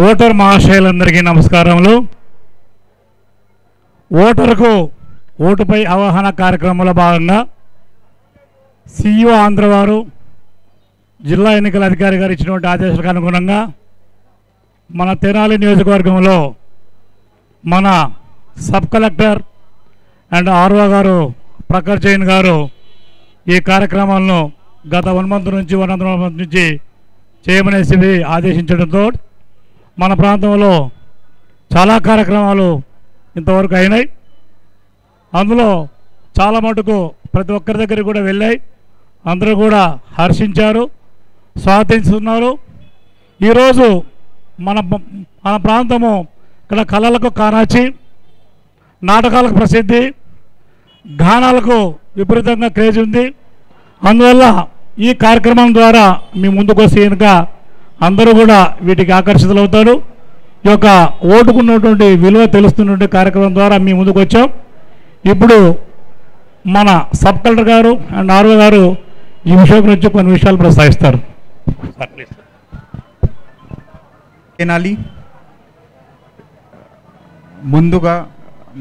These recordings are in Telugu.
ఓటర్ మహాశయులందరికీ నమస్కారములు. ఓటరుకు ఓటుపై అవగాహన కార్యక్రమంలో భాగంగా సిఇఓ ఆంధ్ర వారు జిల్లా ఎన్నికల అధికారి గారు ఇచ్చినటువంటి ఆదేశాలకు అనుగుణంగా మన తెనాలి నియోజకవర్గంలో మన సబ్ కలెక్టర్ అండ్ ఆర్ఓ గారు ప్రఖర్ జైన్ గారు ఈ కార్యక్రమాలను గత 1 month నుంచి 1.5 month నుంచి చేయమనేసి ఆదేశించడంతో మన ప్రాంతంలో చాలా కార్యక్రమాలు ఇంతవరకు అయినాయి. అందులో చాలా మటుకు ప్రతి ఒక్కరి దగ్గరికి కూడా వెళ్ళాయి. అందరూ కూడా హర్షించారు, స్వాగతిస్తున్నారు. ఈరోజు మన ప్రాంతము ఇక్కడ కళలకు కానాచి, నాటకాలకు ప్రసిద్ధి, గానాలకు విపరీతంగా క్రేజ్ ఉంది. అందువల్ల ఈ కార్యక్రమం ద్వారా మీ ముందుకు వస్తే కనుక అందరూ కూడా వీటికి ఆకర్షితులవుతారు. ఈ యొక్క ఓటుకున్నటువంటి విలువ తెలుస్తున్నటువంటి కార్యక్రమం ద్వారా మీ ముందుకు వచ్చాం. ఇప్పుడు మన సబ్ కలెక్టర్ గారు అండ్ ఆర్ఓ గారు ఈ విషయం గురించి కొన్ని విషయాలు ప్రస్తావిస్తారు. తెనాలి ముందుగా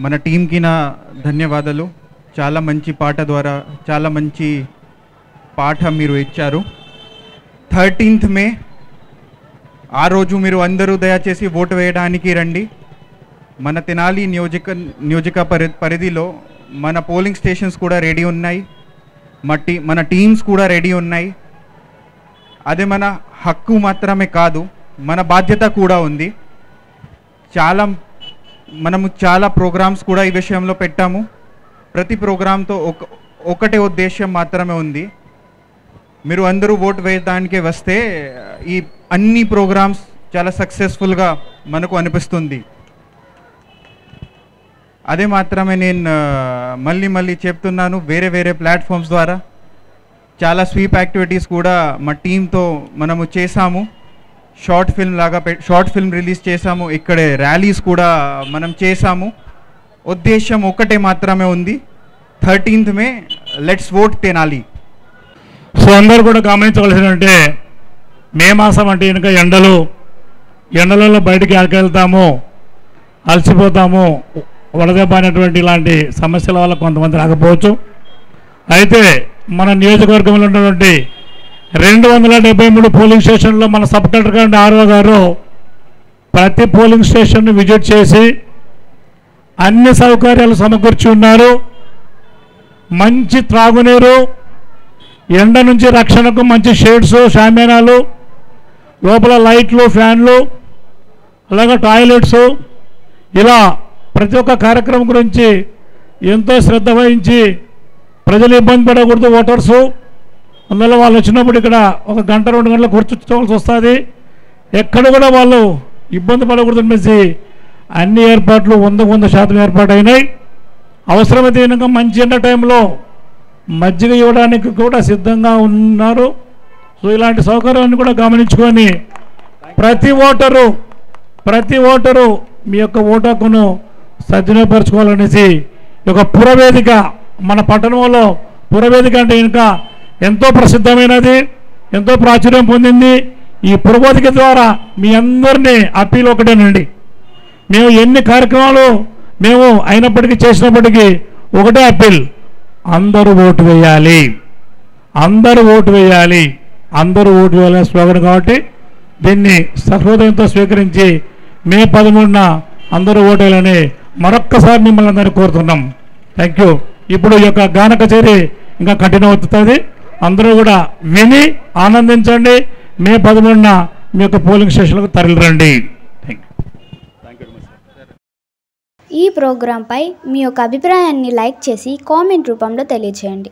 మన టీంకి నా ధన్యవాదాలు. చాలా మంచి పాట ద్వారా చాలా మంచి పాఠ మీరు ఇచ్చారు. 13th మే ఆ రోజు మీరు అందరూ దయచేసి ఓటు వేయడానికి రండి. మన తెనాలి నియోజక పరిధిలో మన పోలింగ్ స్టేషన్స్ కూడా రెడీ ఉన్నాయి, మన టీమ్స్ కూడా రెడీ ఉన్నాయి. అదే మన హక్కు మాత్రమే కాదు, మన బాధ్యత కూడా ఉంది. మనము చాలా ప్రోగ్రామ్స్ కూడా ఈ విషయంలో పెట్టాము. ప్రతి ప్రోగ్రాంతో ఒకటే ఉద్దేశం మాత్రమే ఉంది, మీరు అందరూ ఓటు వేయడానికి వస్తే ఈ అన్ని ప్రోగ్రామ్స్ చాలా సక్సెస్ఫుల్గా మనకు అనిపిస్తుంది. అదే మాత్రమే నేను మళ్ళీ చెప్తున్నాను. వేరే ప్లాట్ఫామ్స్ ద్వారా చాలా స్వీప్ యాక్టివిటీస్ కూడా మా టీంతో మనము చేసాము. షార్ట్ ఫిల్మ్ రిలీజ్ చేసాము. ఇక్కడే ర్యాలీస్ కూడా మనం చేసాము. ఉద్దేశం ఒకటే మాత్రమే ఉంది, 13th May let's vote Tenali. So అందరూ కూడా గమనించవలసిందంటే మే మాసం అంటే కనుక ఎండలలో బయటికి వెళ్తాము, అలసిపోతాము, వడదెబ్బ అనేటువంటి ఇలాంటి సమస్యల వల్ల కొంతమంది రాకపోవచ్చు. అయితే మన నియోజకవర్గంలో ఉన్నటువంటి 273 పోలింగ్ స్టేషన్లో మన సబ్ కలెక్టర్ గారు ఆర్ఓ గారు ప్రతి పోలింగ్ స్టేషన్ను విజిట్ చేసి అన్ని సౌకర్యాలు సమకూర్చి ఉన్నారు. మంచి త్రాగునీరు, ఎండ నుంచి రక్షణకు మంచి షేడ్స్, షామేనాలు, లోపల లైట్లు, ఫ్యాన్లు, అలాగే టాయిలెట్స్, ఇలా ప్రతి ఒక్క కార్యక్రమం గురించి ఎంతో శ్రద్ధ వహించి ప్రజలు ఇబ్బంది పడకూడదు ఓటర్సు. అందువల్ల వాళ్ళు వచ్చినప్పుడు ఇక్కడ 1 గంట 2 గంటలు కూర్చోవలసి వస్తుంది. ఎక్కడ కూడా వాళ్ళు ఇబ్బంది పడకూడదు అనేసి అన్ని ఏర్పాట్లు 100% ఏర్పాటు అయినాయి. అవసరమైతే కనుక మంచి ఎండ టైంలో మజ్జిగ ఇవ్వడానికి కూడా సిద్ధంగా ఉన్నారు. సో ఇలాంటి సౌకర్యాన్ని కూడా గమనించుకొని ప్రతి ఓటరు మీ యొక్క ఓటు హక్కును సద్వినియోగపరచుకోవాలనేసి ఒక పురవేదిక, మన పట్టణంలో పురవేదిక అంటే ఇంకా ఎంతో ప్రసిద్ధమైనది, ఎంతో ప్రాచుర్యం పొందింది. ఈ పురవేదిక ద్వారా మీ అందరినీ అప్పీల్ ఒకటేనండి. మేము ఎన్ని కార్యక్రమాలు మేము అయినప్పటికీ చేసినప్పటికీ ఒకటే అప్పీల్, అందరూ ఓటు వేయాలి, అందరూ ఓటు వేయాలి, అందరూ ఓటు వేయాలని స్లోగన్. కాబట్టి దీన్ని సహృదయంతో స్వీకరించి మే 13న అందరూ ఓటు వేయాలని మరొక్కసారి మిమ్మల్ని అందరినీ కోరుతున్నాం. Thank you. ఇప్పుడు ఈ యొక్క గాన కచేరీ ఇంకా కంటిన్యూ అవుతుంది. అందరూ కూడా విని ఆనందించండి. మే 13న మీ యొక్క పోలింగ్ స్టేషన్లకు తరలిరండి. ఈ ప్రోగ్రాంపై మీ యొక్క అభిప్రాయాన్ని లైక్ చేసి కామెంట్ రూపంలో తెలియజేయండి.